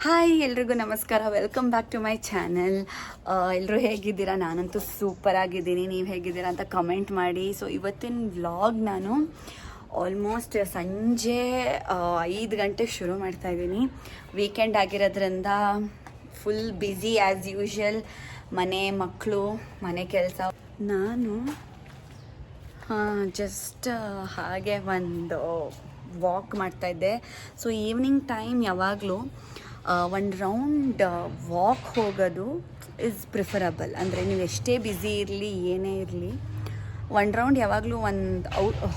Hi ಎಲ್ರಿಗೂ ನಮಸ್ಕಾರ, welcome back to my channel. ಎಲ್ಲರೂ ಹೇಗಿದ್ದೀರಾ? ನಾನಂತೂ ಸೂಪರ್ ಆಗಿದ್ದೀನಿ. ನೀವು ಹೇಗಿದ್ದೀರಾ ಅಂತ ಕಮೆಂಟ್ ಮಾಡಿ. ಸೊ ಇವತ್ತಿನ ವ್ಲಾಗ್ ನಾನು ಆಲ್ಮೋಸ್ಟ್ ಸಂಜೆ 5 ಗಂಟೆಗೆ ಶುರು ಮಾಡ್ತಾ ಇದ್ದೀನಿ. ವೀಕೆಂಡ್ ಆಗಿರೋದ್ರಿಂದ ಫುಲ್ ಬ್ಯುಸಿ ಆ್ಯಸ್ ಯೂಶ್ವಲ್. ಮನೆ, ಮಕ್ಕಳು, ಮನೆ ಕೆಲಸ. ನಾನು ಜಸ್ಟ್ ಹಾಗೆ ಒಂದು ವಾಕ್ ಮಾಡ್ತಾಯಿದ್ದೆ. ಸೊ ಈವ್ನಿಂಗ್ ಟೈಮ್ ಯಾವಾಗಲೂ ಒಂದು ರೌಂಡ್ ವಾಕ್ ಹೋಗೋದು ಇಸ್ ಪ್ರಿಫರಬಲ್. ಅಂದರೆ ನೀವು ಎಷ್ಟೇ ಬ್ಯುಸಿ ಇರಲಿ, ಏನೇ ಇರಲಿ, ಒಂದು ರೌಂಡ್ ಯಾವಾಗಲೂ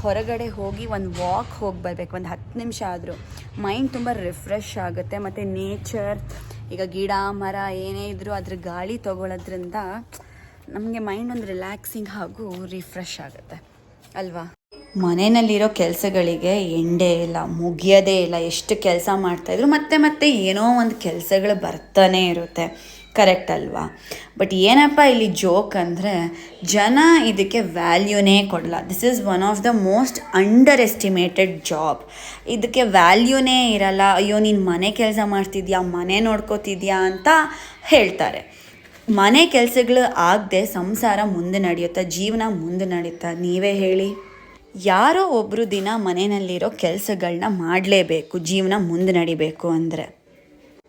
ಹೊರಗಡೆ ಹೋಗಿ ಒಂದು ವಾಕ್ ಹೋಗಿ ಬರಬೇಕು. ಒಂದು 10 ನಿಮಿಷ ಆದರೂ ಮೈಂಡ್ ತುಂಬ ರಿಫ್ರೆಶ್ ಆಗುತ್ತೆ. ಮತ್ತು ನೇಚರ್, ಈಗ ಗಿಡ ಮರ ಏನೇ ಇದ್ದರೂ ಅದ್ರ ಗಾಳಿ ತೊಗೊಳೋದ್ರಿಂದ ನಮಗೆ ಮೈಂಡ್ ಒಂದು ರಿಲ್ಯಾಕ್ಸಿಂಗ್ ಹಾಗೂ ರಿಫ್ರೆಶ್ ಆಗುತ್ತೆ ಅಲ್ವಾ? ಮನೆಯಲ್ಲಿರೋ ಕೆಲಸಗಳಿಗೆ ಎಂಡೇ ಇಲ್ಲ, ಮುಗಿಯೋದೇ ಇಲ್ಲ. ಎಷ್ಟು ಕೆಲಸ ಮಾಡ್ತಾಯಿದ್ರು ಮತ್ತೆ ಏನೋ ಒಂದು ಕೆಲಸಗಳು ಬರ್ತಾನೆ ಇರುತ್ತೆ, ಕರೆಕ್ಟ್ ಅಲ್ವಾ? ಬಟ್ ಏನಪ್ಪ ಇಲ್ಲಿ ಜೋಕ್ ಅಂದರೆ, ಜನ ಇದಕ್ಕೆ ವ್ಯಾಲ್ಯೂನೇ ಕೊಡಲ್ಲ. This is one of the most under estimated job. ಇದಕ್ಕೆ ವ್ಯಾಲ್ಯೂನೇ ಇರಲ್ಲ. ಅಯ್ಯೋ ನೀನು ಮನೆ ಕೆಲಸ ಮಾಡ್ತಿದ್ಯಾ, ಮನೆ ನೋಡ್ಕೋತಿದ್ಯಾ ಅಂತ ಹೇಳ್ತಾರೆ. ಮನೆ ಕೆಲಸಗಳು ಆಗದೆ ಸಂಸಾರ ಮುಂದೆ ನಡೆಯುತ್ತಾ, ಜೀವನ ಮುಂದೆ ನಡೆಯುತ್ತಾ? ನೀವೇ ಹೇಳಿ. ಯಾರೋ ಒಬ್ಬರು ದಿನ ಮನೆಯಲ್ಲಿರೋ ಕೆಲಸಗಳನ್ನ ಮಾಡಲೇಬೇಕು ಜೀವನ ಮುಂದೆ ನಡಿಬೇಕು ಅಂದರೆ.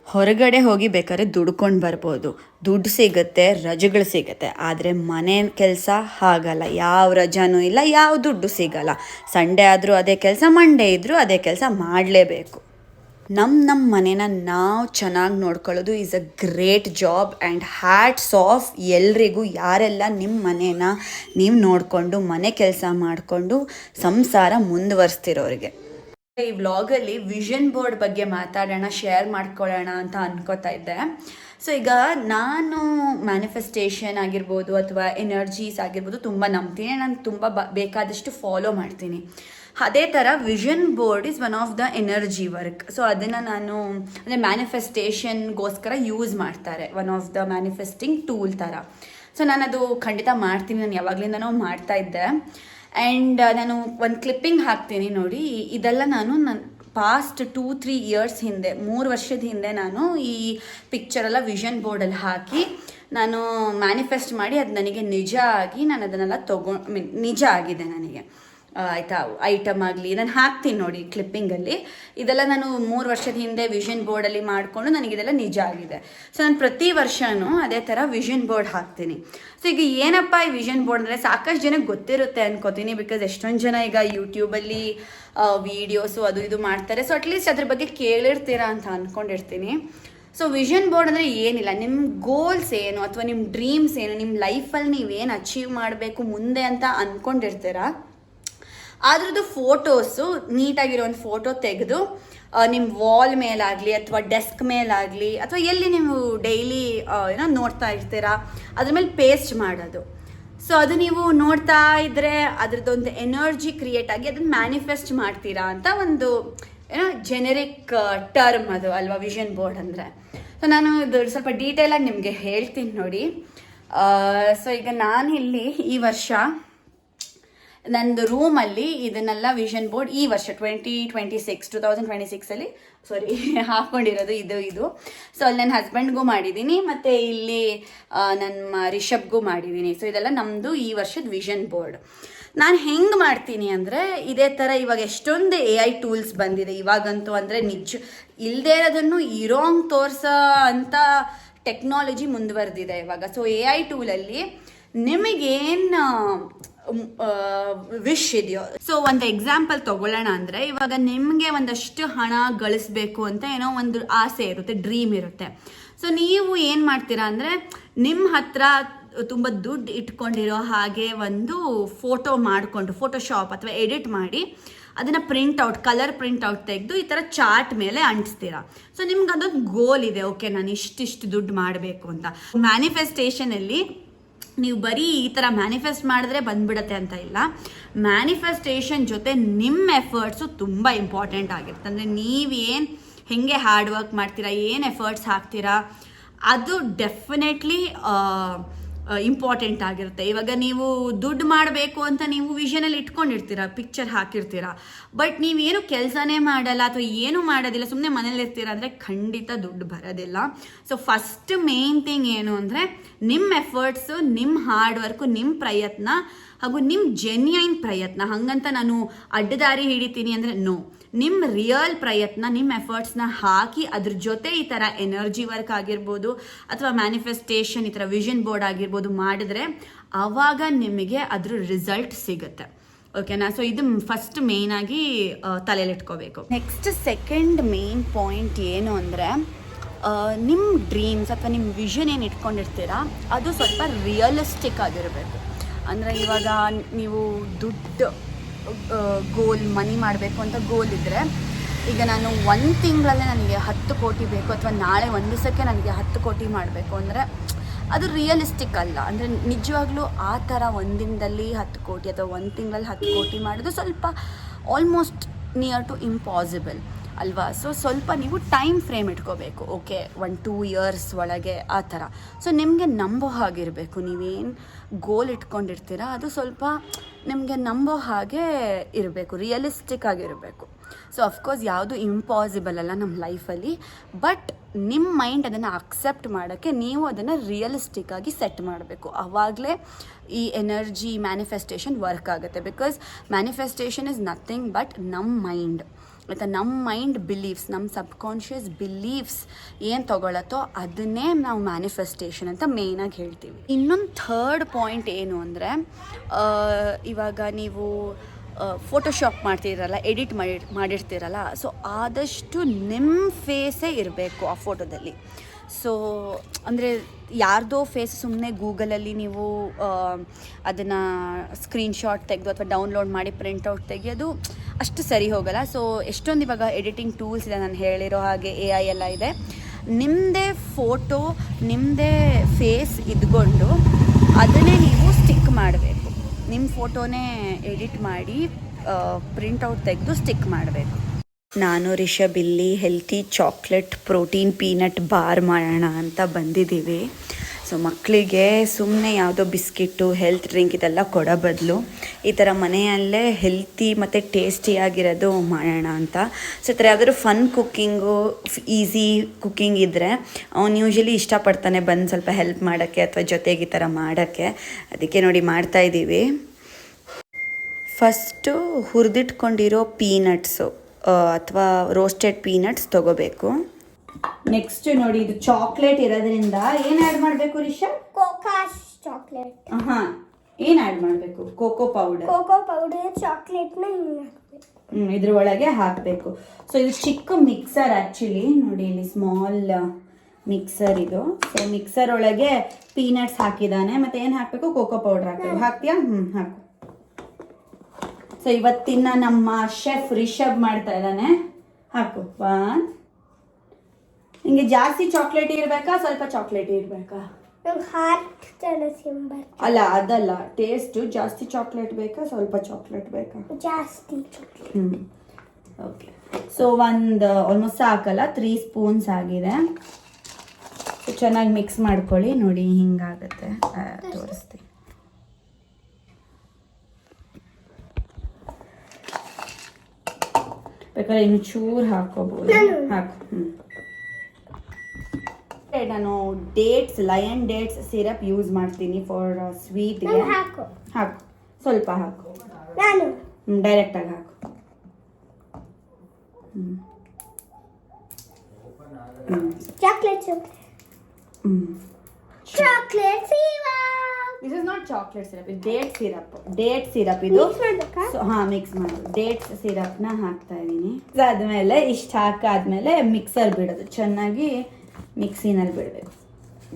ಹೊರಗಡೆ ಹೋಗಿ ಬೇಕಾದ್ರೆ ದುಡ್ಕೊಂಡು ಬರ್ಬೋದು, ದುಡ್ಡು ಸಿಗುತ್ತೆ, ರಜೆಗಳು ಸಿಗುತ್ತೆ. ಆದರೆ ಮನೆ ಕೆಲಸ ಹಾಗಲ್ಲ. ಯಾವ ರಜಾನೂ ಇಲ್ಲ, ಯಾವ ದುಡ್ಡು ಸಿಗಲ್ಲ. ಸಂಡೇ ಆದರೂ ಅದೇ ಕೆಲಸ, ಮಂಡೇ ಇದ್ದರೂ ಅದೇ ಕೆಲಸ ಮಾಡಲೇಬೇಕು. ನಮ್ಮ ಮನೇನ ನಾವು ಚೆನ್ನಾಗಿ ನೋಡ್ಕೊಳ್ಳೋದು is a great job. And hats off ಎಲ್ರಿಗೂ, ಯಾರೆಲ್ಲ ನಿಮ್ಮ ಮನೇನ ನೀವು ನೋಡಿಕೊಂಡು ಮನೆ ಕೆಲಸ ಮಾಡಿಕೊಂಡು ಸಂಸಾರ ಮುಂದುವರಿಸ್ತಿರೋರಿಗೆ. ಈ ವ್ಲಾಗಲ್ಲಿ ವಿಷನ್ ಬೋರ್ಡ್ ಬಗ್ಗೆ ಮಾತಾಡೋಣ, ಶೇರ್ ಮಾಡ್ಕೊಳ್ಳೋಣ ಅಂತ ಅನ್ಕೋತಾ ಇದ್ದೆ. ಸೊ ಈಗ ನಾನು ಮ್ಯಾನಿಫೆಸ್ಟೇಷನ್ ಆಗಿರ್ಬೋದು ಅಥವಾ ಎನರ್ಜೀಸ್ ಆಗಿರ್ಬೋದು ತುಂಬ ನಂಬ್ತೀನಿ. ನಾನು ತುಂಬ ಬೇಕಾದಷ್ಟು ಫಾಲೋ ಮಾಡ್ತೀನಿ. ಅದೇ ಥರ vision board is one of the energy work. So ಅದನ್ನು ನಾನು ಅಂದರೆ ಮ್ಯಾನಿಫೆಸ್ಟೇಷನ್ಗೋಸ್ಕರ ಯೂಸ್ ಮಾಡ್ತಾರೆ, one of the manifesting tool ಥರ. ಸೊ ನಾನು ಅದು ಖಂಡಿತ ಮಾಡ್ತೀನಿ. ನಾನು ಯಾವಾಗಲಿಂದನೂ ಮಾಡ್ತಾಯಿದ್ದೆ. ಆ್ಯಂಡ್ ನಾನು ಒಂದು ಕ್ಲಿಪ್ಪಿಂಗ್ ಹಾಕ್ತೀನಿ ನೋಡಿ. ಇದೆಲ್ಲ ನನ್ನ ಪಾಸ್ಟ್ 2-3 ಇಯರ್ಸ್ ಹಿಂದೆ, 3 ವರ್ಷದ ಹಿಂದೆ ನಾನು ಈ ಪಿಕ್ಚರೆಲ್ಲ ವಿಷನ್ ಬೋರ್ಡಲ್ಲಿ ಹಾಕಿ ನಾನು ಮ್ಯಾನಿಫೆಸ್ಟ್ ಮಾಡಿ ಅದು ನನಗೆ ನಿಜ ಆಗಿ ನಾನು ಅದನ್ನೆಲ್ಲ ನಿಜ ಆಗಿದೆ ನನಗೆ. ಆಯಿತಾ? ಐಟಮ್ ಆಗಲಿ ನಾನು ಹಾಕ್ತೀನಿ ನೋಡಿ ಕ್ಲಿಪ್ಪಿಂಗಲ್ಲಿ. ಇದೆಲ್ಲ ನಾನು 3 ವರ್ಷದ ಹಿಂದೆ ವಿಷನ್ ಬೋರ್ಡಲ್ಲಿ ಮಾಡಿಕೊಂಡು ನನಗಿದೆಲ್ಲ ನಿಜ ಆಗಿದೆ. ಸೊ ನಾನು ಪ್ರತಿ ವರ್ಷವೂ ಅದೇ ಥರ ವಿಷನ್ ಬೋರ್ಡ್ ಹಾಕ್ತೀನಿ. ಸೊ ಈಗ ಏನಪ್ಪ ಈ ವಿಷನ್ ಬೋರ್ಡ್ ಅಂದರೆ, ಸಾಕಷ್ಟು ಜನಕ್ಕೆ ಗೊತ್ತಿರುತ್ತೆ ಅನ್ಕೋತೀನಿ. ಬಿಕಾಸ್ ಎಷ್ಟೊಂದು ಜನ ಈಗ ಯೂಟ್ಯೂಬಲ್ಲಿ ವೀಡಿಯೋಸು ಅದು ಇದು ಮಾಡ್ತಾರೆ. ಸೊ ಅಟ್ಲೀಸ್ಟ್ ಅದ್ರ ಬಗ್ಗೆ ಕೇಳಿರ್ತೀರಾ ಅಂತ ಅಂದ್ಕೊಂಡಿರ್ತೀನಿ. ಸೊ ವಿಷನ್ ಬೋರ್ಡ್ ಅಂದರೆ ಏನಿಲ್ಲ, ನಿಮ್ಮ ಗೋಲ್ಸ್ ಏನು ಅಥವಾ ನಿಮ್ಮ ಡ್ರೀಮ್ಸ್ ಏನು, ನಿಮ್ಮ ಲೈಫಲ್ಲಿ ನೀವೇನು ಅಚೀವ್ ಮಾಡಬೇಕು ಮುಂದೆ ಅಂತ ಅಂದ್ಕೊಂಡಿರ್ತೀರಾ, ಅದ್ರದ್ದು ಫೋಟೋಸು ನೀಟಾಗಿರೋ ಒಂದು ಫೋಟೋ ತೆಗೆದು ನಿಮ್ಮ ವಾಲ್ ಮೇಲಾಗಲಿ ಅಥವಾ ಡೆಸ್ಕ್ ಮೇಲಾಗಲಿ ಅಥವಾ ಎಲ್ಲಿ ನೀವು ಡೈಲಿ ನೋಡ್ತಾ ಇರ್ತೀರಾ ಅದ್ರ ಮೇಲೆ ಪೇಸ್ಟ್ ಮಾಡೋದು. ಸೊ ಅದು ನೀವು ನೋಡ್ತಾ ಇದ್ದರೆ ಅದ್ರದ್ದೊಂದು ಎನರ್ಜಿ ಕ್ರಿಯೇಟ್ ಆಗಿ ಅದನ್ನು ಮ್ಯಾನಿಫೆಸ್ಟ್ ಮಾಡ್ತೀರಾ ಅಂತ ಒಂದು ಜೆನೆರಿಕ್ ಟರ್ಮ್ ಅದು ಅಲ್ವಾ ವಿಷನ್ ಬೋರ್ಡ್ ಅಂದರೆ. ಸೊ ನಾನು ಇದು ಸ್ವಲ್ಪ ಡೀಟೇಲಾಗಿ ನಿಮಗೆ ಹೇಳ್ತೀನಿ ನೋಡಿ. ಸೊ ಈಗ ನಾನಿಲ್ಲಿ ಈ ವರ್ಷ ನಂದು ರೂಮಲ್ಲಿ ಇದನ್ನೆಲ್ಲ ವಿಷನ್ ಬೋರ್ಡ್ ಈ ವರ್ಷ 2026 ಹಾಕ್ಕೊಂಡಿರೋದು ಇದು. ಸೊ ಅಲ್ಲಿ ನನ್ನ ಹಸ್ಬೆಂಡ್ಗೂ ಮಾಡಿದ್ದೀನಿ ಮತ್ತು ಇಲ್ಲಿ ನನ್ನ ರಿಷಬ್ಗೂ ಮಾಡಿದ್ದೀನಿ. ಸೊ ಇದೆಲ್ಲ ನಮ್ಮದು ಈ ವರ್ಷದ ವಿಷನ್ ಬೋರ್ಡ್. ನಾನು ಹೆಂಗೆ ಮಾಡ್ತೀನಿ ಅಂದರೆ, ಇದೇ ಥರ ಇವಾಗ ಎಷ್ಟೊಂದು AI ಟೂಲ್ಸ್ ಬಂದಿದೆ ಇವಾಗಂತೂ. ಅಂದರೆ ನಿಜ ಇಲ್ಲದೇ ಇರೋದನ್ನು ಇರೋಂಗೆ ತೋರಿಸೋ ಅಂಥ ಟೆಕ್ನಾಲಜಿ ಮುಂದುವರೆದಿದೆ ಇವಾಗ. ಸೊ AI ಟೂಲಲ್ಲಿ ನಿಮಗೇನು ವಿಶ್ ಇದೆಯೋ, ಸೊ ಒಂದು ಎಕ್ಸಾಂಪಲ್ ತಗೊಳ್ಳೋಣ ಅಂದರೆ, ಇವಾಗ ನಿಮಗೆ ಒಂದಷ್ಟು ಹಣ ಗಳಿಸ್ಬೇಕು ಅಂತ ಏನೋ ಒಂದು ಆಸೆ ಇರುತ್ತೆ, ಡ್ರೀಮ್ ಇರುತ್ತೆ. ಸೊ ನೀವು ಏನು ಮಾಡ್ತೀರಾ ಅಂದರೆ, ನಿಮ್ಮ ಹತ್ರ ತುಂಬ ದುಡ್ಡು ಇಟ್ಕೊಂಡಿರೋ ಹಾಗೆ ಒಂದು ಫೋಟೋ ಮಾಡಿಕೊಂಡು ಫೋಟೋಶಾಪ್ ಅಥವಾ ಎಡಿಟ್ ಮಾಡಿ ಅದನ್ನು ಕಲರ್ ಪ್ರಿಂಟ್ಔಟ್ ತೆಗೆದು ಈ ಥರ ಚಾರ್ಟ್ ಮೇಲೆ ಅಂಟಿಸ್ತೀರಾ. ಸೊ ನಿಮ್ಗೆ ಅದೊಂದು ಗೋಲ್ ಇದೆ, ಓಕೆ ನಾನು ಇಷ್ಟಿಷ್ಟು ದುಡ್ಡು ಮಾಡಬೇಕು ಅಂತ. ಮ್ಯಾನಿಫೆಸ್ಟೇಷನಲ್ಲಿ ನೀವು ಬರೀ ಈ ಥರ ಮ್ಯಾನಿಫೆಸ್ಟ್ ಮಾಡಿದ್ರೆ ಬಂದ್ಬಿಡತ್ತೆ ಅಂತ ಇಲ್ಲ. ಮ್ಯಾನಿಫೆಸ್ಟೇಷನ್ ಜೊತೆ ನಿಮ್ಮ ಎಫರ್ಟ್ಸು ತುಂಬ ಇಂಪಾರ್ಟೆಂಟ್ ಆಗಿರುತ್ತೆ. ಅಂದರೆ ನೀವೇನು ಹೆಂಗೆ ಹಾರ್ಡ್ ವರ್ಕ್ ಮಾಡ್ತೀರಾ, ಏನು ಎಫರ್ಟ್ಸ್ ಹಾಕ್ತೀರಾ, ಅದು ಡೆಫಿನೆಟ್ಲಿ ಇಂಪಾರ್ಟೆಂಟ್ ಆಗಿರುತ್ತೆ. ಇವಾಗ ನೀವು ದುಡ್ಡು ಮಾಡಬೇಕು ಅಂತ ನೀವು ವಿಷನಲ್ಲಿ ಇಟ್ಕೊಂಡಿರ್ತೀರ, ಪಿಕ್ಚರ್ ಹಾಕಿರ್ತೀರ, ಬಟ್ ನೀವೇನು ಕೆಲಸನೇ ಮಾಡಲ್ಲ ಅಥವಾ ಏನು ಮಾಡೋದಿಲ್ಲ, ಸುಮ್ಮನೆ ಮನೇಲಿರ್ತೀರ ಅಂದರೆ ಖಂಡಿತ ದುಡ್ಡು ಬರೋದಿಲ್ಲ. ಸೊ ಫಸ್ಟ್ ಮೇನ್ ಥಿಂಗ್ ಏನು ಅಂದರೆ ನಿಮ್ಮ ಎಫರ್ಟ್ಸು, ನಿಮ್ಮ ಹಾರ್ಡ್ ವರ್ಕು, ನಿಮ್ಮ ಪ್ರಯತ್ನ ಹಾಗೂ ನಿಮ್ಮ ಜೆನ್ಯೂನ್ ಪ್ರಯತ್ನ. ಹಾಗಂತ ನಾನು ಅಡ್ಡದಾರಿ ಹಿಡಿತೀನಿ ಅಂದರೆ ನೋ, ನಿಮ್ಮ ರಿಯಲ್ ಪ್ರಯತ್ನ, ನಿಮ್ಮ ಎಫರ್ಟ್ಸ್ನ ಹಾಕಿ ಅದ್ರ ಜೊತೆ ಈ ಥರ ಎನರ್ಜಿ ವರ್ಕ್ ಆಗಿರ್ಬೋದು ಅಥವಾ ಮ್ಯಾನಿಫೆಸ್ಟೇಷನ್, ಈ ಥರ ವಿಷನ್ ಬೋರ್ಡ್ ಆಗಿರ್ಬೋದು ಮಾಡಿದ್ರೆ ಆವಾಗ ನಿಮಗೆ ಅದ್ರ ರಿಸಲ್ಟ್ ಸಿಗುತ್ತೆ. ಓಕೆನಾ? ಸೊ ಇದು ಫಸ್ಟ್ ಮೇಯ್ನಾಗಿ ತಲೆಯಲ್ಲಿಟ್ಕೋಬೇಕು. ನೆಕ್ಸ್ಟ್ ಸೆಕೆಂಡ್ ಮೇನ್ ಪಾಯಿಂಟ್ ಏನು ಅಂದರೆ ನಿಮ್ಮ ಡ್ರೀಮ್ಸ್ ಅಥವಾ ನಿಮ್ಮ ವಿಷನ್ ಏನು ಇಟ್ಕೊಂಡಿರ್ತೀರಾ ಅದು ಸ್ವಲ್ಪ ರಿಯಲಿಸ್ಟಿಕ್ ಆಗಿರಬೇಕು. ಅಂದರೆ ಇವಾಗ ನೀವು ದುಡ್ಡು ಗೋಲ್ ಮನಿ ಮಾಡಬೇಕು ಅಂತ ಗೋಲ್ ಇದ್ದರೆ, ಈಗ ನಾನು 1 ತಿಂಗಳಲ್ಲೇ ನನಗೆ 10 ಕೋಟಿ ಬೇಕು ಅಥವಾ ನಾಳೆ ಒಂದು ದಿವಸಕ್ಕೆ ನನಗೆ 10 ಕೋಟಿ ಮಾಡಬೇಕು ಅಂದರೆ ಅದು ರಿಯಲಿಸ್ಟಿಕ್ ಅಲ್ಲ. ಅಂದರೆ ನಿಜವಾಗ್ಲೂ ಆ ಥರ ಒಂದಿನದಲ್ಲಿ 10 ಕೋಟಿ ಅಥವಾ 1 ತಿಂಗಳಲ್ಲಿ 10 ಕೋಟಿ ಮಾಡೋದು ಸ್ವಲ್ಪ ಆಲ್ಮೋಸ್ಟ್ ನಿಯರ್ ಟು ಇಂಪಾಸಿಬಲ್ ಅಲ್ವಾ? ಸೊ ಸ್ವಲ್ಪ ನೀವು ಟೈಮ್ ಫ್ರೇಮ್ ಇಟ್ಕೋಬೇಕು. ಓಕೆ, 1-2 ಇಯರ್ಸ್ ಒಳಗೆ ಆ ಥರ. ಸೊ ನಿಮಗೆ ನಂಬೋ ಹಾಗಿರಬೇಕು. ನೀವೇನು ಗೋಲ್ ಇಟ್ಕೊಂಡಿರ್ತೀರ ಅದು ಸ್ವಲ್ಪ ನಿಮಗೆ ನಂಬೋ ಹಾಗೆ ಇರಬೇಕು, ರಿಯಲಿಸ್ಟಿಕ್ ಆಗಿರಬೇಕು. ಸೊ ಅಫ್ಕೋರ್ಸ್ ಯಾವುದು ಇಂಪಾಸಿಬಲ್ ಅಲ್ಲ ನಮ್ಮ ಲೈಫಲ್ಲಿ, ಬಟ್ ನಿಮ್ಮ ಮೈಂಡ್ ಅದನ್ನು ಅಕ್ಸೆಪ್ಟ್ ಮಾಡೋಕ್ಕೆ ನೀವು ಅದನ್ನು ರಿಯಲಿಸ್ಟಿಕ್ ಆಗಿ ಸೆಟ್ ಮಾಡಬೇಕು. ಆವಾಗಲೇ ಈ ಎನರ್ಜಿ ಮ್ಯಾನಿಫೆಸ್ಟೇಷನ್ ವರ್ಕ್ ಆಗುತ್ತೆ. Because manifestation is nothing but ನಮ್ಮ ಮೈಂಡ್, ಮತ್ತು ನಮ್ಮ ಮೈಂಡ್ ಬಿಲೀವ್ಸ್, ನಮ್ಮ ಸಬ್ಕಾನ್ಷಿಯಸ್ ಬಿಲೀವ್ಸ್ ಏನು ತೊಗೊಳತ್ತೋ ಅದನ್ನೇ ನಾವು ಮ್ಯಾನಿಫೆಸ್ಟೇಷನ್ ಅಂತ ಮೇಯ್ನಾಗಿ ಹೇಳ್ತೀವಿ. ಇನ್ನೊಂದು ಥರ್ಡ್ ಪಾಯಿಂಟ್ ಏನು ಅಂದರೆ, ಇವಾಗ ನೀವು ಫೋಟೋಶಾಪ್ ಮಾಡ್ತಿರಲ್ಲ, ಎಡಿಟ್ ಮಾಡಿರ್ತೀರಲ್ಲ, ಸೊ ಆದಷ್ಟು ನಿಮ್ಮ ಫೇಸೇ ಇರಬೇಕು ಆ ಫೋಟೋದಲ್ಲಿ. ಸೊ ಅಂದರೆ ಯಾರ್ದೋ ಫೇಸ್ ಸುಮ್ಮನೆ ಗೂಗಲಲ್ಲಿ ನೀವು ಅದನ್ನು ಸ್ಕ್ರೀನ್ಶಾಟ್ ತೆಗೆದು ಅಥವಾ ಡೌನ್ಲೋಡ್ ಮಾಡಿ ಪ್ರಿಂಟೌಟ್ ತೆಗೆಯೋದು ಅಷ್ಟು ಸರಿ ಹೋಗಲ್ಲ. ಸೊ ಎಷ್ಟೊಂದು ಇವಾಗ ಎಡಿಟಿಂಗ್ ಟೂಲ್ಸ್ ಇದೆ, ನಾನು ಹೇಳಿರೋ ಹಾಗೆ AI ಎಲ್ಲ ಇದೆ. ನಿಮ್ಮದೇ ಫೋಟೋ, ನಿಮ್ಮದೇ ಫೇಸ್ ಇದ್ಕೊಂಡು ಅದನ್ನೇ ನೀವು ಸ್ಟಿಕ್ ಮಾಡಬೇಕು. ನಿಮ್ಮ ಫೋಟೋನೇ ಎಡಿಟ್ ಮಾಡಿ ಪ್ರಿಂಟೌಟ್ ತೆಗೆದು ಸ್ಟಿಕ್ ಮಾಡಬೇಕು. ನಾನು ರಿಷಬ್ ಇಲ್ಲಿ healthy chocolate protein peanut bar ಮಾಡೋಣ ಅಂತ ಬಂದಿದ್ದೀವಿ. ಸೊ ಮಕ್ಕಳಿಗೆ ಸುಮ್ಮನೆ ಯಾವುದೋ ಬಿಸ್ಕಿಟ್ಟು, ಹೆಲ್ತ್ ಡ್ರಿಂಕ್ ಇದೆಲ್ಲ ಕೊಡೋ ಬದಲು ಈ ಥರ ಮನೆಯಲ್ಲೇ ಹೆಲ್ತಿ ಮತ್ತು ಟೇಸ್ಟಿಯಾಗಿರೋದು ಮಾಡೋಣ ಅಂತ. ಸೊ ಈ ಥರ ಯಾವ್ದಾದ್ರು ಫನ್ ಕುಕ್ಕಿಂಗು, ಈಸಿ ಕುಕ್ಕಿಂಗ್ ಇದ್ದರೆ ಅವ್ನು ಯೂಶ್ವಲಿ ಇಷ್ಟಪಡ್ತಾನೆ ಬಂದು ಸ್ವಲ್ಪ ಹೆಲ್ಪ್ ಮಾಡೋಕ್ಕೆ ಅಥವಾ ಜೊತೆಗೆ ಈ ಥರ ಮಾಡೋಕ್ಕೆ. ಅದಕ್ಕೆ ನೋಡಿ ಮಾಡ್ತಾಯಿದ್ದೀವಿ. ಫಸ್ಟು ಹುರಿದಿಟ್ಕೊಂಡಿರೋ ಪೀನಟ್ಸು ಅಥವಾ ರೋಸ್ಟೆಡ್ ಪೀನಟ್ಸ್ ತೊಗೋಬೇಕು. ನೆಕ್ಸ್ಟ್ ನೋಡಿ, ಇದು ಚಾಕ್ಲೇಟ್ ಇರೋದ್ರಿಂದ ಏನು ಆ್ಯಡ್ ಮಾಡಬೇಕು ರಿಷಾ? ಕೋಕಾಸ್ ಚಾಕ್ಲೇಟ್. ಹಾಂ, ಏನು ಆ್ಯಡ್ ಮಾಡಬೇಕು? ಕೋಕೋ ಪೌಡರ್, ಚಾಕ್ಲೇಟ್ನ ಇದ್ರ ಒಳಗೆ ಹಾಕಬೇಕು. ಸೊ ಇದು ಚಿಕ್ಕ ಮಿಕ್ಸರ್ ಆ್ಯಕ್ಚುಲಿ, ನೋಡಿ ಇಲ್ಲಿ ಸ್ಮಾಲ್ ಮಿಕ್ಸರ್ ಇದು. ಸೊ ಮಿಕ್ಸರ್ ಒಳಗೆ ಪೀನಟ್ಸ್ ಹಾಕಿದ್ದಾನೆ, ಮತ್ತು ಏನು ಹಾಕಬೇಕು? ಕೋಕೋ ಪೌಡರ್ ಹಾಕಬೇಕು. ಹಾಕ್ತೀಯಾ? ಹಾಕು. ಸೊ ಇವತ್ತಿನ ನಮ್ಮ ಶೆಫ್ ರಿಷಬ್ ಮಾಡ್ತಾ ಇದ್ದಾನೆ. ಹಾಕು. ನಿಂಗೆ ಜಾಸ್ತಿ ಚಾಕ್ಲೇಟ್ ಇರಬೇಕಾ, ಸ್ವಲ್ಪ ಚಾಕ್ಲೇಟ್ ಇರಬೇಕಾ? ಅಲ್ಲ, ಅದಲ್ಲ, ಟೇಸ್ಟ್ ಜಾಸ್ತಿ ಚಾಕ್ಲೇಟ್ ಬೇಕಾ, ಸ್ವಲ್ಪ ಚಾಕ್ಲೇಟ್ ಬೇಕಾ? ಜಾಸ್ತಿ. ಓಕೆ. ಸೊ ಒಂದು ಆಲ್ಮೋಸ್ಟ್ ಸಾಕಲ್ಲ, 3 ಸ್ಪೂನ್ಸ್ ಆಗಿದೆ. ಚೆನ್ನಾಗಿ ಮಿಕ್ಸ್ ಮಾಡ್ಕೊಳ್ಳಿ. ನೋಡಿ ಹಿಂಗಾಗುತ್ತೆ, ತೋರಿಸ್ತೀನಿ. ಬೇಕಾದ್ರೆ ಇನ್ನು ಚೂರು ಹಾಕೋಬಹುದು. ಹಾಕು. ನಾನು dates, lion dates syrup use ಮಾಡ್ತೀನಿ ಫಾರ್ ಸ್ವೀಟ್ಗೆ. ಹಾಕು, ಸ್ವಲ್ಪ ಹಾಕು. ಡೈರೆಕ್ಟಾಗಿ ಹಾಕು. Chocolate this is not chocolate syrup, ಇದು ಡೇಟ್ ಸಿರಪ್ ಇದು. ಸೊ ಮಿಕ್ಸ್ ಮಾಡಿ ಡೇಟ್ಸ್ ಸಿರಪ್ನ ಹಾಕ್ತಾ ಇದ್ದೀನಿ. ಅದಾದ್ಮೇಲೆ ಇಷ್ಟು ಹಾಕಾದ್ಮೇಲೆ ಮಿಕ್ಸರ್ ಬಿಡೋದು, ಚೆನ್ನಾಗಿ ಮಿಕ್ಸಿನಲ್ಲಿ ಬಿಡಬೇಕು.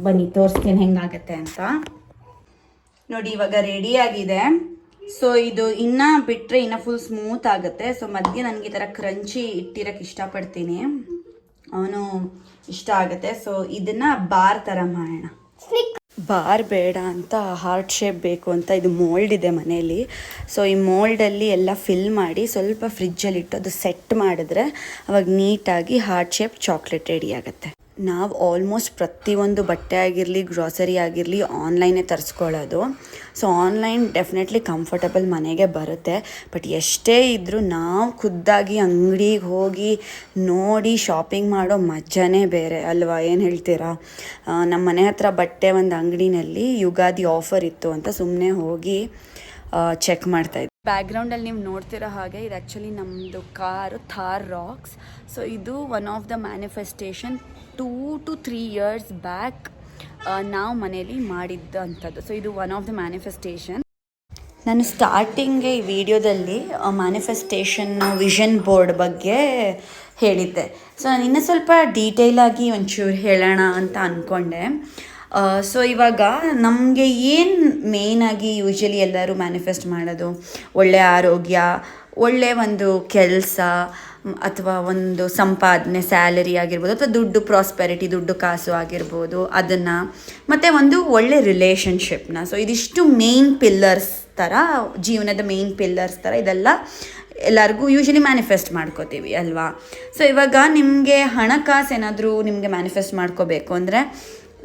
ಬನ್ನಿ ತೋರಿಸ್ತೀನಿ ಹೆಂಗಾಗತ್ತೆ ಅಂತ. ನೋಡಿ ಇವಾಗ ರೆಡಿ ಆಗಿದೆ. ಸೊ ಇದು ಇನ್ನ ಬಿಟ್ಟರೆ ಇನ್ನ ಫುಲ್ ಸ್ಮೂತ್ ಆಗುತ್ತೆ. ಸೊ ಮಧ್ಯೆ ನನಗೆ ಈ ಥರ ಕ್ರಂಚಿ ಇಟ್ಟಿರಕ್ಕೆ ಇಷ್ಟಪಡ್ತೀನಿ, ಅವನು ಇಷ್ಟ ಆಗುತ್ತೆ. ಸೊ ಇದನ್ನ ಬಾರ್ ಥರ ಮಾಡೋಣ. ಬಾರ್ ಬೇಡ ಅಂತ ಹಾರ್ಟ್ ಶೇಪ್ ಬೇಕು ಅಂತ ಇದು ಮೋಲ್ಡ್ ಇದೆ ಮನೆಯಲ್ಲಿ. ಸೊ ಈ ಮೋಲ್ಡಲ್ಲಿ ಎಲ್ಲ ಫಿಲ್ ಮಾಡಿ ಸ್ವಲ್ಪ ಫ್ರಿಜ್ಜಲ್ಲಿ ಇಟ್ಟು ಅದು ಸೆಟ್ ಮಾಡಿದ್ರೆ ಅವಾಗ ನೀಟಾಗಿ ಹಾರ್ಟ್ ಶೇಪ್ ಚಾಕ್ಲೇಟ್ ರೆಡಿ ಆಗುತ್ತೆ. ನಾವು ಆಲ್ಮೋಸ್ಟ್ ಪ್ರತಿಯೊಂದು ಬಟ್ಟೆ ಆಗಿರಲಿ ಗ್ರಾಸರಿ ಆಗಿರಲಿ ಆನ್ಲೈನೇ ತರಿಸ್ಕೊಳ್ಳೋದು. ಸೊ ಆನ್ಲೈನ್ ಡೆಫಿನೆಟ್ಲಿ ಕಂಫರ್ಟಬಲ್ ಮನೆಗೆ ಬರುತ್ತೆ. ಬಟ್ ಎಷ್ಟೇ ಇದ್ದರೂ ನಾವು ಖುದ್ದಾಗಿ ಅಂಗಡಿಗೆ ಹೋಗಿ ನೋಡಿ ಶಾಪಿಂಗ್ ಮಾಡೋ ಮಜಾನೇ ಬೇರೆ ಅಲ್ವಾ, ಏನು ಹೇಳ್ತೀರಾ? ನಮ್ಮ ಮನೆ ಹತ್ರ ಬಟ್ಟೆ ಒಂದು ಅಂಗಡಿನಲ್ಲಿ ಯುಗಾದಿ ಆಫರ್ ಇತ್ತು ಅಂತ ಸುಮ್ಮನೆ ಹೋಗಿ ಚೆಕ್ ಮಾಡ್ತಾಯಿದ್ದೆ. ಬ್ಯಾಕ್ಗ್ರೌಂಡಲ್ಲಿ ನೀವು ನೋಡ್ತಿರೋ ಹಾಗೆ ಇದು ಆ್ಯಕ್ಚುಲಿ ನಮ್ಮದು ಕಾರು ಥಾರ್ ರಾಕ್ಸ್. ಸೊ ಇದು one of the manifestation 2 to 3 years back ನಾವು ಮನೇಲಿ ಮಾಡಿದ್ದಂಥದ್ದು. ಸೊ ಇದು ಒನ್ ಆಫ್ ದ ಮ್ಯಾನಿಫೆಸ್ಟೇಷನ್. ನಾನು ಸ್ಟಾರ್ಟಿಂಗ್ಗೆ ಈ ವಿಡಿಯೋದಲ್ಲಿ ಮ್ಯಾನಿಫೆಸ್ಟೇಷನ್ ವಿಷನ್ ಬೋರ್ಡ್ ಬಗ್ಗೆ ಹೇಳಿದ್ದೆ. ಸೊ ನಾನು ಇನ್ನೂ ಸ್ವಲ್ಪ ಡೀಟೇಲಾಗಿ ಒಂಚೂರು ಹೇಳೋಣ ಅಂತ ಅಂದ್ಕೊಂಡೆ. ಸೊ ಇವಾಗ ನಮಗೆ ಏನು ಮೇಯ್ನಾಗಿ ಯೂಶ್ವಲಿ ಎಲ್ಲರೂ ಮ್ಯಾನಿಫೆಸ್ಟ್ ಮಾಡೋದು, ಒಳ್ಳೆಯ ಆರೋಗ್ಯ, ಒಳ್ಳೆಯ ಒಂದು ಕೆಲಸ ಅಥವಾ ಒಂದು ಸಂಪಾದನೆ, ಸ್ಯಾಲರಿ ಆಗಿರ್ಬೋದು, ಅಥವಾ ದುಡ್ಡು ಪ್ರಾಸ್ಪೆರಿಟಿ, ದುಡ್ಡು ಕಾಸು ಆಗಿರ್ಬೋದು ಅದನ್ನು, ಮತ್ತು ಒಂದು ಒಳ್ಳೆ ರಿಲೇಷನ್ಶಿಪ್ನ. ಸೊ ಇದಿಷ್ಟು ಮೇಯ್ನ್ ಪಿಲ್ಲರ್ಸ್ ಥರ, ಜೀವನದ ಮೇಯ್ನ್ ಪಿಲ್ಲರ್ಸ್ ಥರ ಇದೆಲ್ಲ ಎಲ್ಲರಿಗೂ ಯೂಶ್ವಲಿ ಮ್ಯಾನಿಫೆಸ್ಟ್ ಮಾಡ್ಕೋತೀವಿ ಅಲ್ವಾ. ಸೊ ಇವಾಗ ನಿಮಗೆ ಹಣಕಾಸು ಏನಾದರೂ ನಿಮಗೆ ಮ್ಯಾನಿಫೆಸ್ಟ್ ಮಾಡ್ಕೋಬೇಕು ಅಂದರೆ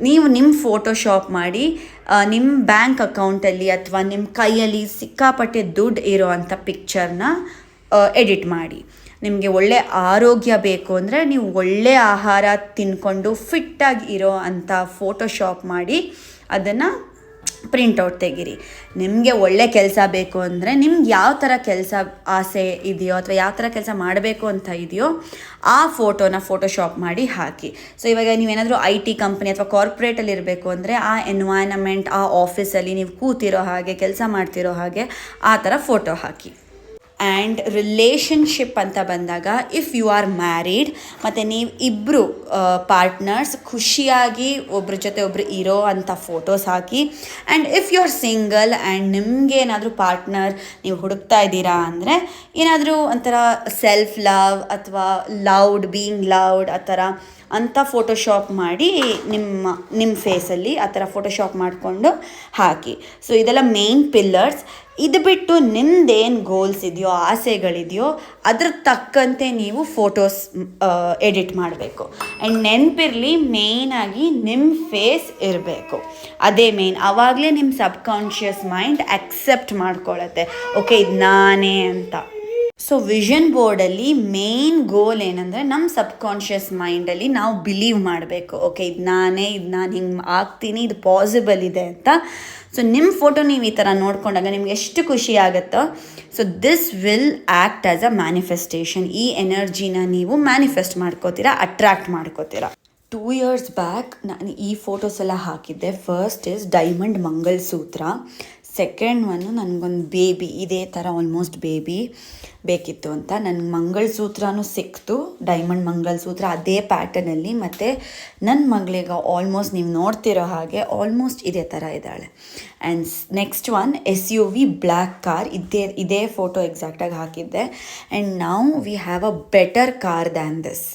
ನೀವು ನಿಮ್ಮ ಫೋಟೋಶಾಪ್ ಮಾಡಿ ನಿಮ್ಮ ಬ್ಯಾಂಕ್ ಅಕೌಂಟಲ್ಲಿ ಅಥವಾ ನಿಮ್ಮ ಕೈಯಲ್ಲಿ ಸಿಕ್ಕಾಪಟ್ಟೆ ದುಡ್ಡು ಇರೋ ಅಂಥ ಪಿಕ್ಚರ್ನ ಎಡಿಟ್ ಮಾಡಿ. ನಿಮಗೆ ಒಳ್ಳೆ ಆರೋಗ್ಯ ಬೇಕು ಅಂದರೆ ನೀವು ಒಳ್ಳೆ ಆಹಾರ ತಿಂದ್ಕೊಂಡು ಫಿಟ್ಟಾಗಿ ಇರೋ ಅಂಥ ಫೋಟೋಶಾಪ್ ಮಾಡಿ ಅದನ್ನು ಪ್ರಿಂಟೌಟ್ ತೆಗೀರಿ. ನಿಮಗೆ ಒಳ್ಳೆ ಕೆಲಸ ಬೇಕು ಅಂದರೆ ನಿಮ್ಗೆ ಯಾವ ಥರ ಕೆಲಸ ಆಸೆ ಇದೆಯೋ ಅಥವಾ ಯಾವ ಥರ ಕೆಲಸ ಮಾಡಬೇಕು ಅಂತ ಇದೆಯೋ ಆ ಫೋಟೋನ ಫೋಟೋಶಾಪ್ ಮಾಡಿ ಹಾಕಿ. ಸೊ ಇವಾಗ ನೀವೇನಾದರೂ IT ಕಂಪ್ನಿ ಅಥವಾ ಕಾರ್ಪೊರೇಟಲ್ಲಿ ಇರಬೇಕು ಅಂದರೆ ಆ ಎನ್ವೈರನ್ಮೆಂಟ್, ಆ ಆಫೀಸಲ್ಲಿ ನೀವು ಕೂತಿರೋ ಹಾಗೆ, ಕೆಲಸ ಮಾಡ್ತಿರೋ ಹಾಗೆ ಆ ಥರ ಫೋಟೋ ಹಾಕಿ. ಆ್ಯಂಡ್ ರಿಲೇಷನ್ಶಿಪ್ ಅಂತ ಬಂದಾಗ, ಇಫ್ ಯು ಆರ್ ಮ್ಯಾರಿಡ್ ಮತ್ತು ನೀವು ಇಬ್ಬರು ಪಾರ್ಟ್ನರ್ಸ್ ಖುಷಿಯಾಗಿ ಒಬ್ರ ಜೊತೆ ಒಬ್ರು ಇರೋ ಅಂಥ ಫೋಟೋಸ್ ಹಾಕಿ. And if you are single and ನಿಮಗೆ ಏನಾದರೂ ಪಾರ್ಟ್ನರ್ ನೀವು ಹುಡುಕ್ತಾ ಇದ್ದೀರಾ ಅಂದರೆ ಏನಾದರೂ ಒಂಥರ ಸೆಲ್ಫ್ ಲವ್ ಅಥವಾ ಬೀಯಿಂಗ್ ಲವ್ಡ್ ಆ ಥರ ಅಂಥ ಫೋಟೋಶಾಪ್ ಮಾಡಿ ನಿಮ್ಮ ಫೇಸಲ್ಲಿ ಆ ಥರ ಫೋಟೋಶಾಪ್ ಮಾಡಿಕೊಂಡು ಹಾಕಿ. ಸೊ ಇದೆಲ್ಲ ಮೇನ್ ಪಿಲ್ಲರ್ಸ್. ಇದು ಬಿಟ್ಟು ನಿಮ್ಮದೇನು ಗೋಲ್ಸ್ ಇದೆಯೋ, ಆಸೆಗಳಿದೆಯೋ ಅದ್ರ ತಕ್ಕಂತೆ ನೀವು ಫೋಟೋಸ್ ಎಡಿಟ್ ಮಾಡಬೇಕು. ಆ್ಯಂಡ್ ನೆನಪಿರಲಿ, ಮೇಯ್ನಾಗಿ ನಿಮ್ಮ ಫೇಸ್ ಇರಬೇಕು, ಅದೇ ಮೇಯ್ನ್. ಆವಾಗಲೇ ನಿಮ್ಮ ಸಬ್ಕಾನ್ಷಿಯಸ್ ಮೈಂಡ್ ಅಕ್ಸೆಪ್ಟ್ ಮಾಡ್ಕೊಳ್ಳುತ್ತೆ, ಓಕೆ ಇದು ನಾನೇ ಅಂತ. ಸೊ ವಿಷನ್ ಬೋರ್ಡಲ್ಲಿ ಮೇನ್ ಗೋಲ್ ಏನಂದರೆ ನಮ್ಮ ಸಬ್ಕಾನ್ಷಿಯಸ್ ಮೈಂಡಲ್ಲಿ ನಾವು ಬಿಲೀವ್ ಮಾಡಬೇಕು, ಓಕೆ ಇದು ನಾನು ಹಿಂಗೆ ಆಗ್ತೀನಿ, ಇದು ಪಾಸಿಬಲ್ ಇದೆ ಅಂತ. ಸೊ ನಿಮ್ಮ ಫೋಟೋ ನೀವು ಈ ಥರ ನೋಡ್ಕೊಂಡಾಗ ನಿಮ್ಗೆ ಎಷ್ಟು ಖುಷಿ ಆಗುತ್ತೋ, so this will act as a manifestation. ಈ ಎನರ್ಜಿನ ನೀವು ಮ್ಯಾನಿಫೆಸ್ಟ್ ಮಾಡ್ಕೋತೀರಾ, ಅಟ್ರ್ಯಾಕ್ಟ್ ಮಾಡ್ಕೋತೀರಾ. 2 years ಬ್ಯಾಕ್ ನಾನು ಈ ಫೋಟೋಸ್ ಎಲ್ಲ ಹಾಕಿದ್ದೆ. First is diamond mangalsutra, second one ನನಗೊಂದು ಬೇಬಿ, ಇದೇ ಥರ ಆಲ್ಮೋಸ್ಟ್ ಬೇಬಿ ಬೇಕಿತ್ತು ಅಂತ. ನನಗೆ ಮಂಗಲಸೂತ್ರನೂ ಸಿಕ್ತು, ಡೈಮಂಡ್ ಮಂಗಲಸೂತ್ರ ಅದೇ ಪ್ಯಾಟರ್ನಲ್ಲಿ. ಮತ್ತು ನನ್ನ ಮಗಳಿಗೆ ಆಲ್ಮೋಸ್ಟ್ ನೀವು ನೋಡ್ತಿರೋ ಹಾಗೆ ಆಲ್ಮೋಸ್ಟ್ ಇದೇ ಥರ ಇದ್ದಾಳೆ. And next one SUV black car, ಇದೇ ಫೋಟೋ ಎಕ್ಸಾಕ್ಟಾಗಿ ಹಾಕಿದ್ದೆ. And now we have a better car than this.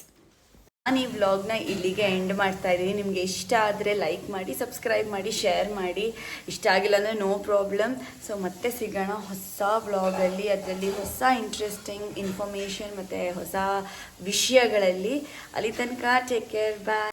ನಾನು ಈ ವ್ಲಾಗ್ನ ಇಲ್ಲಿಗೆ ಎಂಡ್ ಮಾಡ್ತಾ ಇದ್ದೀನಿ. ನಿಮಗೆ ಇಷ್ಟ ಆದರೆ ಲೈಕ್ ಮಾಡಿ, ಸಬ್ಸ್ಕ್ರೈಬ್ ಮಾಡಿ, ಶೇರ್ ಮಾಡಿ. ಇಷ್ಟ ಆಗಿಲ್ಲ ಅಂದರೆ ನೋ ಪ್ರಾಬ್ಲಮ್. ಸೊ ಮತ್ತೆ ಸಿಗೋಣ ಹೊಸ ವ್ಲಾಗಲ್ಲಿ, ಅದರಲ್ಲಿ ಹೊಸ ಇಂಟ್ರೆಸ್ಟಿಂಗ್ ಇನ್ಫಾರ್ಮೇಷನ್ ಮತ್ತು ಹೊಸ ವಿಷಯಗಳಲ್ಲಿ. ಅಲ್ಲಿ ತನಕ ಟೇಕ್ ಕೇರ್, ಬಾಯ್.